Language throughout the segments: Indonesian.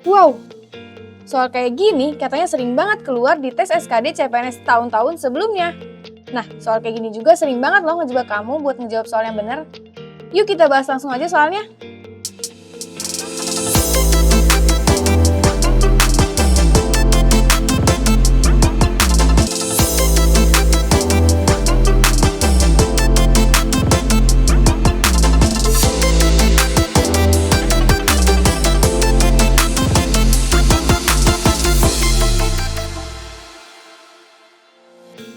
Wow, soal kayak gini katanya sering banget keluar di tes SKD CPNS tahun-tahun sebelumnya. Nah, soal kayak gini juga sering banget loh ngejebak kamu buat ngejawab soal yang bener. Yuk kita bahas langsung aja soalnya.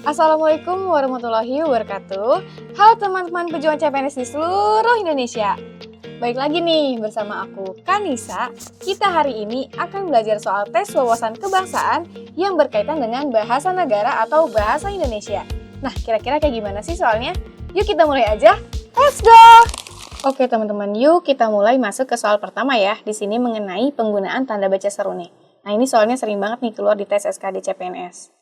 Assalamualaikum warahmatullahi wabarakatuh. Halo teman-teman pejuang CPNS di seluruh Indonesia. Baik lagi nih bersama aku, Kanisa. Kita hari ini akan belajar soal tes wawasan kebangsaan yang berkaitan dengan bahasa negara atau bahasa Indonesia. Nah, kira-kira kayak gimana sih soalnya? Yuk kita mulai aja. Let's go! Oke teman-teman, yuk kita mulai masuk ke soal pertama ya. Di sini mengenai penggunaan tanda baca seru nih. Nah, ini soalnya sering banget nih keluar di tes SKD CPNS.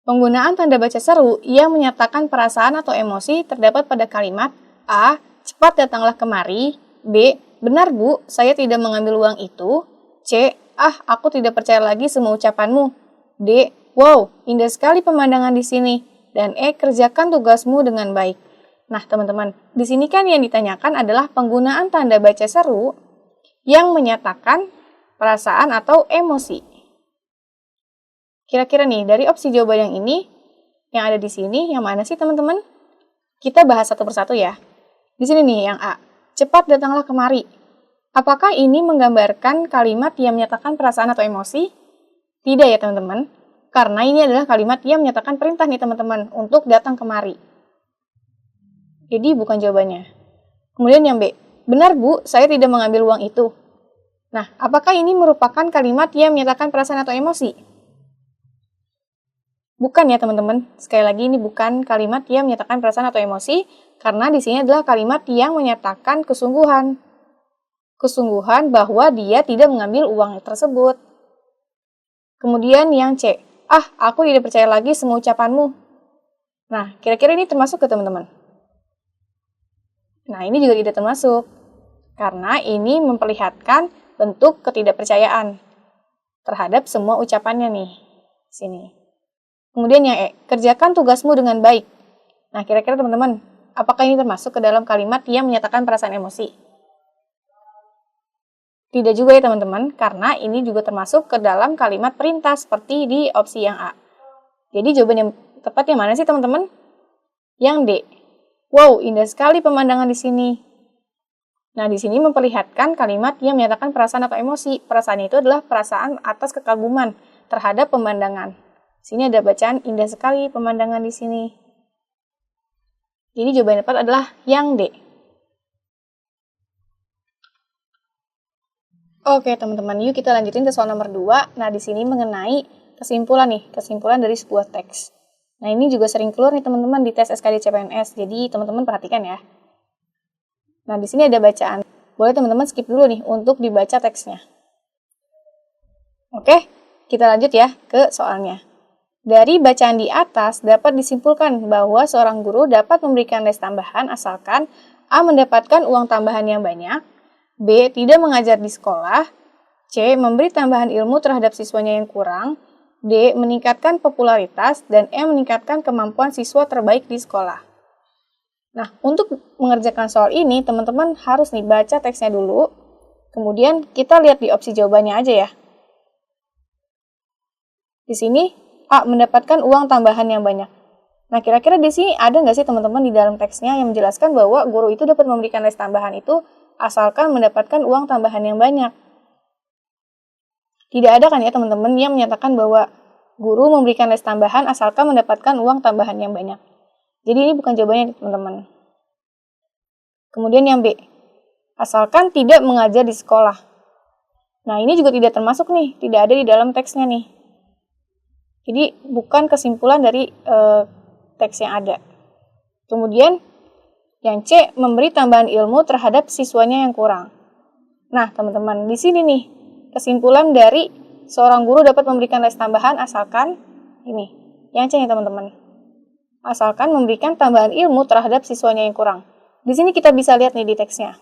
Penggunaan tanda baca seru yang menyatakan perasaan atau emosi terdapat pada kalimat A. Cepat datanglah kemari. B. Benar Bu, saya tidak mengambil uang itu. C. Aku tidak percaya lagi semua ucapanmu. D. Wow, indah sekali pemandangan di sini. Dan E. Kerjakan tugasmu dengan baik. Nah teman-teman, di sini kan yang ditanyakan adalah penggunaan tanda baca seru yang menyatakan perasaan atau emosi. Kira-kira nih, dari opsi jawaban yang ini, yang ada di sini, yang mana sih teman-teman? Kita bahas satu persatu ya. Di sini nih, yang A. Cepat datanglah kemari. Apakah ini menggambarkan kalimat yang menyatakan perasaan atau emosi? Tidak ya teman-teman. Karena ini adalah kalimat yang menyatakan perintah nih teman-teman, untuk datang kemari. Jadi bukan jawabannya. Kemudian yang B. Benar Bu, saya tidak mengambil uang itu. Nah, apakah ini merupakan kalimat yang menyatakan perasaan atau emosi? Bukan ya teman-teman, sekali lagi ini bukan kalimat yang menyatakan perasaan atau emosi, karena di sini adalah kalimat yang menyatakan kesungguhan. Kesungguhan bahwa dia tidak mengambil uang tersebut. Kemudian yang C, aku tidak percaya lagi semua ucapanmu. Nah, kira-kira ini termasuk ke teman-teman? Nah, ini juga tidak termasuk, karena ini memperlihatkan bentuk ketidakpercayaan terhadap semua ucapannya nih, sini. Kemudian yang E, kerjakan tugasmu dengan baik. Nah, kira-kira teman-teman, apakah ini termasuk ke dalam kalimat yang menyatakan perasaan emosi? Tidak juga ya teman-teman, karena ini juga termasuk ke dalam kalimat perintah seperti di opsi yang A. Jadi jawaban yang tepat yang mana sih teman-teman? Yang D. Wow, indah sekali pemandangan di sini. Nah, di sini memperlihatkan kalimat yang menyatakan perasaan atau emosi. Perasaan itu adalah perasaan atas kekaguman terhadap pemandangan. Sini ada bacaan indah sekali pemandangan di sini. Jadi jawaban yang tepat adalah yang D. Oke teman-teman, yuk kita lanjutin ke soal nomor 2. Nah di sini mengenai kesimpulan nih, kesimpulan dari sebuah teks. Nah ini juga sering keluar nih teman-teman di tes SKD CPNS, jadi teman-teman perhatikan ya. Nah di sini ada bacaan, boleh teman-teman skip dulu nih untuk dibaca teksnya. Oke, kita lanjut ya ke soalnya. Dari bacaan di atas dapat disimpulkan bahwa seorang guru dapat memberikan les tambahan asalkan A. Mendapatkan uang tambahan yang banyak, B. Tidak mengajar di sekolah, C. Memberi tambahan ilmu terhadap siswanya yang kurang, D. Meningkatkan popularitas, dan E. Meningkatkan kemampuan siswa terbaik di sekolah. Nah, untuk mengerjakan soal ini, teman-teman harus nih baca teksnya dulu, kemudian kita lihat di opsi jawabannya aja ya. Di sini A. Mendapatkan uang tambahan yang banyak. Nah, kira-kira di sini ada nggak sih teman-teman di dalam teksnya yang menjelaskan bahwa guru itu dapat memberikan les tambahan itu asalkan mendapatkan uang tambahan yang banyak? Tidak ada kan ya teman-teman yang menyatakan bahwa guru memberikan les tambahan asalkan mendapatkan uang tambahan yang banyak. Jadi ini bukan jawabannya teman-teman. Kemudian yang B. Asalkan tidak mengajar di sekolah. Nah, ini juga tidak termasuk nih, tidak ada di dalam teksnya nih. Jadi bukan kesimpulan dari teks yang ada. Kemudian yang C, memberi tambahan ilmu terhadap siswanya yang kurang. Nah teman-teman, di sini nih kesimpulan dari seorang guru dapat memberikan les tambahan asalkan ini, yang C nih teman-teman. Asalkan memberikan tambahan ilmu terhadap siswanya yang kurang. Di sini kita bisa lihat nih di teksnya.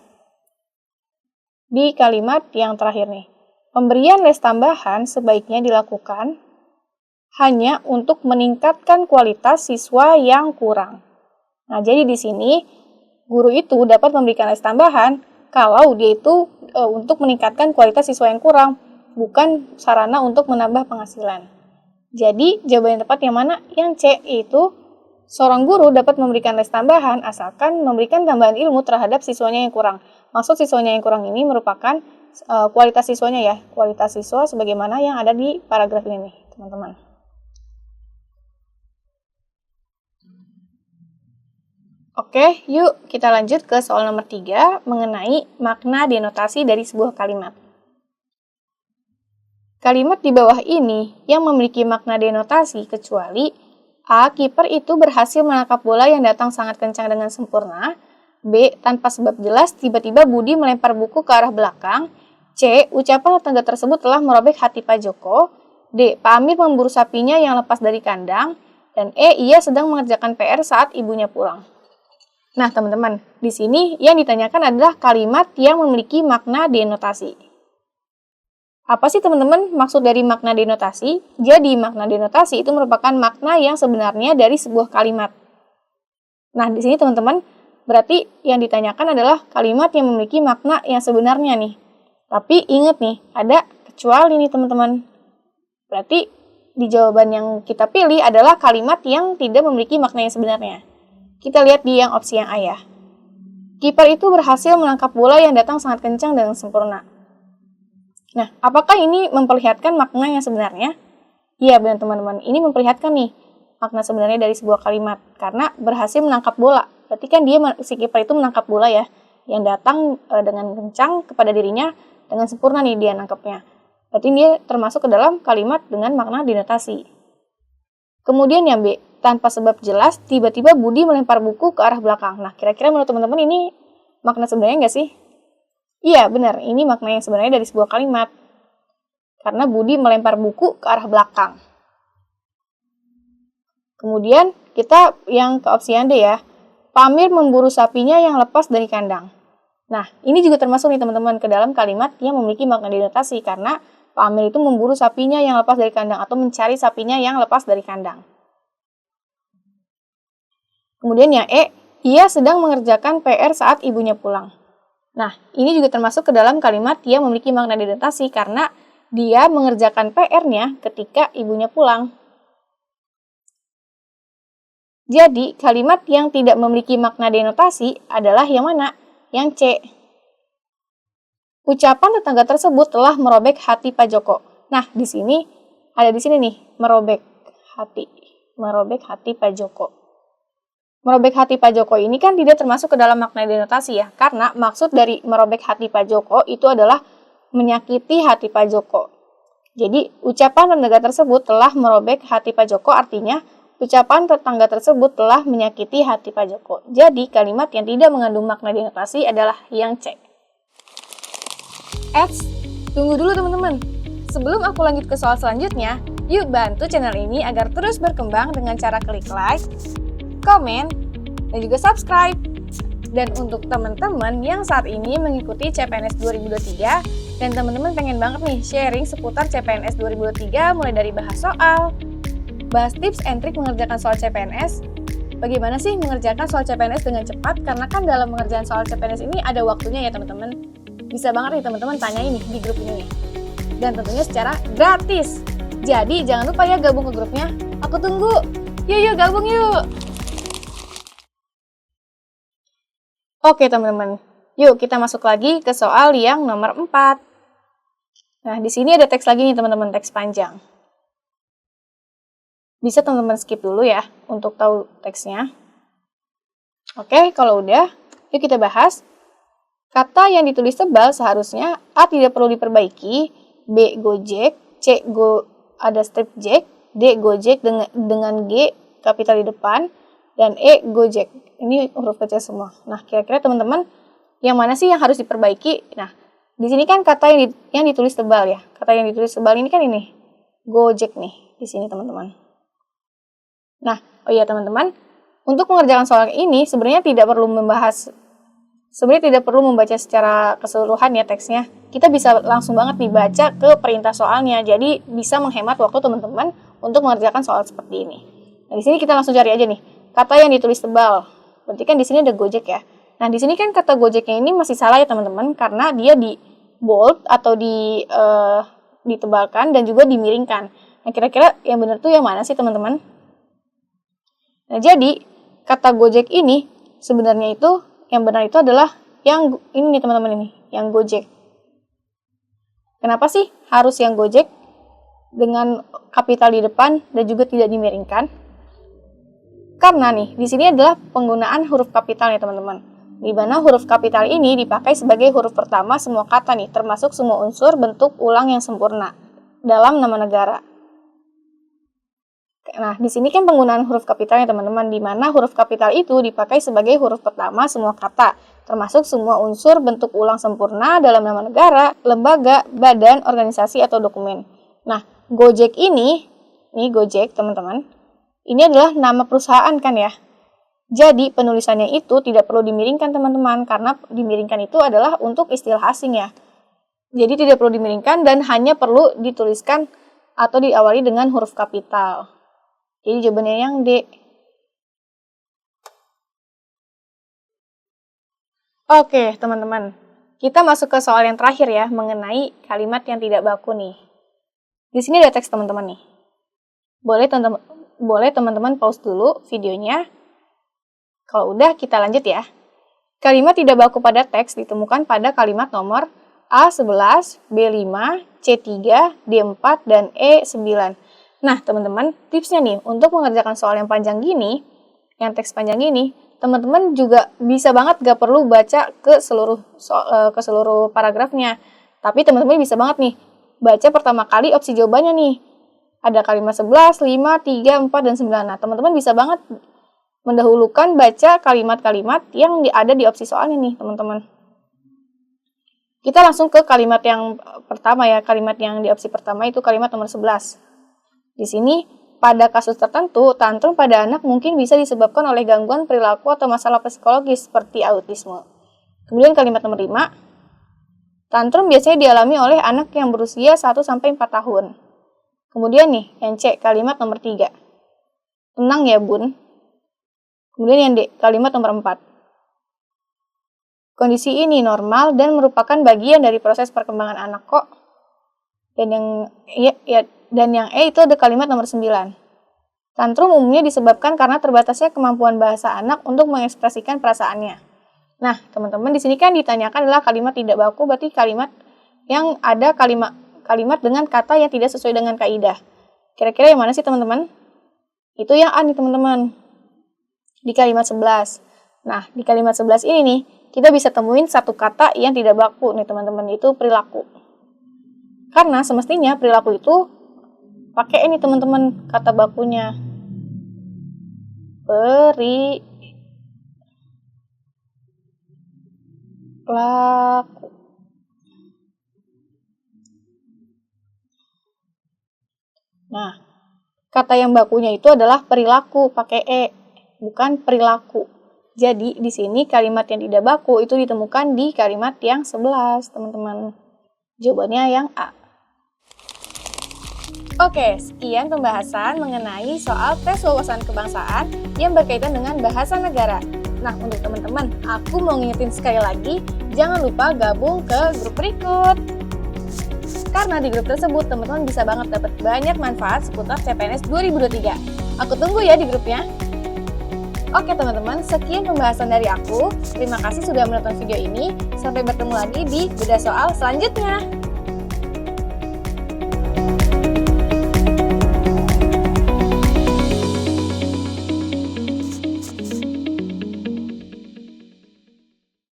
di kalimat yang terakhir nih. Pemberian les tambahan sebaiknya dilakukan hanya untuk meningkatkan kualitas siswa yang kurang. Nah, jadi di sini guru itu dapat memberikan les tambahan kalau dia itu untuk meningkatkan kualitas siswa yang kurang, bukan sarana untuk menambah penghasilan. Jadi, jawaban yang tepat yang mana? Yang C, itu seorang guru dapat memberikan les tambahan asalkan memberikan tambahan ilmu terhadap siswanya yang kurang. Maksud siswanya yang kurang ini merupakan kualitas siswanya ya, kualitas siswa sebagaimana yang ada di paragraf ini nih, teman-teman. Oke, yuk kita lanjut ke soal nomor 3 mengenai makna denotasi dari sebuah kalimat. Kalimat di bawah ini yang memiliki makna denotasi kecuali A. Kiper itu berhasil menangkap bola yang datang sangat kencang dengan sempurna. B. Tanpa sebab jelas, tiba-tiba Budi melempar buku ke arah belakang. C. Ucapan tetangga tersebut telah merobek hati Pak Joko. D. Pak Amir memburu sapinya yang lepas dari kandang. Dan E. Ia sedang mengerjakan PR saat ibunya pulang. Nah, teman-teman, di sini yang ditanyakan adalah kalimat yang memiliki makna denotasi. Apa sih teman-teman maksud dari makna denotasi? Jadi, makna denotasi itu merupakan makna yang sebenarnya dari sebuah kalimat. Nah, di sini teman-teman, berarti yang ditanyakan adalah kalimat yang memiliki makna yang sebenarnya nih. Tapi ingat nih, ada kecuali nih teman-teman. Berarti di jawaban yang kita pilih adalah kalimat yang tidak memiliki makna yang sebenarnya. Kita lihat di yang opsi yang A ya. Kiper itu berhasil menangkap bola yang datang sangat kencang dengan sempurna. Nah, apakah ini memperlihatkan makna yang sebenarnya? Iya, benar teman-teman. Ini memperlihatkan nih makna sebenarnya dari sebuah kalimat. Karena berhasil menangkap bola. Berarti kan si kiper itu menangkap bola ya, yang datang dengan kencang kepada dirinya dengan sempurna nih dia nangkapnya. Berarti dia termasuk ke dalam kalimat dengan makna denotasi. Kemudian yang B, tanpa sebab jelas, tiba-tiba Budi melempar buku ke arah belakang. Nah, kira-kira menurut teman-teman ini makna sebenarnya nggak sih? Iya, benar. Ini makna yang sebenarnya dari sebuah kalimat. Karena Budi melempar buku ke arah belakang. Kemudian, kita yang ke opsi yang D ya. Pak Amir memburu sapinya yang lepas dari kandang. Nah, ini juga termasuk nih teman-teman ke dalam kalimat yang memiliki makna denotasi. Karena Pak Amir itu memburu sapinya yang lepas dari kandang atau mencari sapinya yang lepas dari kandang. Kemudian yang E, ia sedang mengerjakan PR saat ibunya pulang. Nah, ini juga termasuk ke dalam kalimat yang memiliki makna denotasi karena dia mengerjakan PR-nya ketika ibunya pulang. Jadi, kalimat yang tidak memiliki makna denotasi adalah yang mana? Yang C. Ucapan tetangga tersebut telah merobek hati Pak Joko. Nah, di sini nih, merobek hati Pak Joko. Merobek hati Pak Joko ini kan tidak termasuk ke dalam makna denotasi ya, karena maksud dari merobek hati Pak Joko itu adalah menyakiti hati Pak Joko. Jadi, ucapan tetangga tersebut telah merobek hati Pak Joko artinya ucapan tetangga tersebut telah menyakiti hati Pak Joko. Jadi, kalimat yang tidak mengandung makna denotasi adalah yang C. Tunggu dulu teman-teman. Sebelum aku lanjut ke soal selanjutnya, yuk bantu channel ini agar terus berkembang dengan cara klik like, komen, dan juga subscribe. Dan untuk teman-teman yang saat ini mengikuti CPNS 2023 dan teman-teman pengen banget nih sharing seputar CPNS 2023 mulai dari bahas soal, bahas tips and trik mengerjakan soal CPNS, bagaimana sih mengerjakan soal CPNS dengan cepat, karena kan dalam mengerjakan soal CPNS ini ada waktunya ya teman-teman. Bisa banget nih teman-teman tanya ini di grup ini nih. Dan tentunya secara gratis. Jadi jangan lupa ya gabung ke grupnya. Aku tunggu. Yuk gabung yuk. Oke teman-teman. Yuk kita masuk lagi ke soal yang nomor 4. Nah, di sini ada teks lagi nih teman-teman, teks panjang. Bisa teman-teman skip dulu ya untuk tahu teksnya. Oke, kalau udah, yuk kita bahas. Kata yang ditulis tebal seharusnya A tidak perlu diperbaiki, B Gojek, C ada strip Jack, D Gojek dengan G kapital di depan, dan E Gojek. Ini huruf kecil semua. Nah, kira-kira teman-teman yang mana sih yang harus diperbaiki? Nah, di sini kan kata yang ditulis tebal ya. Kata yang ditulis tebal ini kan ini Gojek nih di sini teman-teman. Nah, oh iya teman-teman, untuk mengerjakan soal ini sebenarnya tidak perlu membahas Sebenarnya tidak perlu membaca secara keseluruhan ya teksnya. Kita bisa langsung banget dibaca ke perintah soalnya. Jadi bisa menghemat waktu teman-teman untuk mengerjakan soal seperti ini. Nah, di sini kita langsung cari aja nih. Kata yang ditulis tebal. Berarti kan di sini ada Gojek ya. Nah, di sini kan kata Gojeknya ini masih salah ya teman-teman, karena dia di bold atau ditebalkan dan juga dimiringkan. Nah, kira-kira yang benar tuh yang mana sih teman-teman? Nah, jadi kata Gojek ini sebenarnya itu yang benar itu adalah yang ini nih teman-teman, ini, yang Gojek. Kenapa sih harus yang Gojek dengan kapital di depan dan juga tidak dimiringkan? Karena nih, di sini adalah penggunaan huruf kapital ya teman-teman. Di mana huruf kapital ini dipakai sebagai huruf pertama semua kata nih, termasuk semua unsur bentuk ulang yang sempurna dalam nama negara. Nah, di sini kan penggunaan huruf kapitalnya teman-teman, di mana huruf kapital itu dipakai sebagai huruf pertama semua kata, termasuk semua unsur bentuk ulang sempurna dalam nama negara, lembaga, badan, organisasi, atau dokumen. Nah, Gojek ini Gojek teman-teman, ini adalah nama perusahaan kan ya. Jadi penulisannya itu tidak perlu dimiringkan teman-teman, karena dimiringkan itu adalah untuk istilah asing ya. Jadi tidak perlu dimiringkan dan hanya perlu dituliskan atau diawali dengan huruf kapital. Jadi jawabannya yang D. Oke teman-teman, kita masuk ke soal yang terakhir ya, mengenai kalimat yang tidak baku nih. Di sini ada teks teman-teman nih. Boleh teman-teman pause dulu videonya. Kalau udah, kita lanjut ya. Kalimat tidak baku pada teks ditemukan pada kalimat nomor A11, B5, C3, D4, dan E9. Nah, teman-teman, tipsnya nih, untuk mengerjakan soal yang panjang gini, yang teks panjang gini, teman-teman juga bisa banget gak perlu baca ke seluruh paragrafnya. Tapi teman-teman bisa banget nih, baca pertama kali opsi jawabannya nih. Ada kalimat 11, 5, 3, 4, dan 9. Nah, teman-teman bisa banget mendahulukan baca kalimat-kalimat yang ada di opsi soalnya nih, teman-teman. Kita langsung ke kalimat yang pertama ya, kalimat yang di opsi pertama itu kalimat nomor 11. Di sini, pada kasus tertentu, tantrum pada anak mungkin bisa disebabkan oleh gangguan perilaku atau masalah psikologis seperti autisme. Kemudian kalimat nomor 5, tantrum biasanya dialami oleh anak yang berusia 1-4 tahun. Kemudian nih, yang C, kalimat nomor 3. Tenang ya bun. Kemudian yang D, kalimat nomor 4. Kondisi ini normal dan merupakan bagian dari proses perkembangan anak kok. Dan yang E itu ada kalimat nomor 9. Tantrum umumnya disebabkan karena terbatasnya kemampuan bahasa anak untuk mengekspresikan perasaannya. Nah, teman-teman di sini kan ditanyakan adalah kalimat tidak baku, berarti kalimat yang ada kalimat dengan kata yang tidak sesuai dengan kaidah. Kira-kira yang mana sih teman-teman? Itu yang A nih teman-teman. Di kalimat 11. Nah, di kalimat 11 ini nih, kita bisa temuin satu kata yang tidak baku nih teman-teman, itu perilaku. Karena semestinya perilaku itu pakai ini teman-teman, kata bakunya. Perilaku. Nah, kata yang bakunya itu adalah perilaku, pakai E. Bukan perilaku. Jadi, di sini kalimat yang tidak baku itu ditemukan di kalimat yang 11, teman-teman. Jawabannya yang A. Oke, sekian pembahasan mengenai soal tes wawasan kebangsaan yang berkaitan dengan bahasa negara. Nah, untuk teman-teman, aku mau ngingetin sekali lagi, jangan lupa gabung ke grup berikut. Karena di grup tersebut, teman-teman bisa banget dapat banyak manfaat seputar CPNS 2023. Aku tunggu ya di grupnya. Oke teman-teman, sekian pembahasan dari aku. Terima kasih sudah menonton video ini. Sampai bertemu lagi di bedah soal selanjutnya.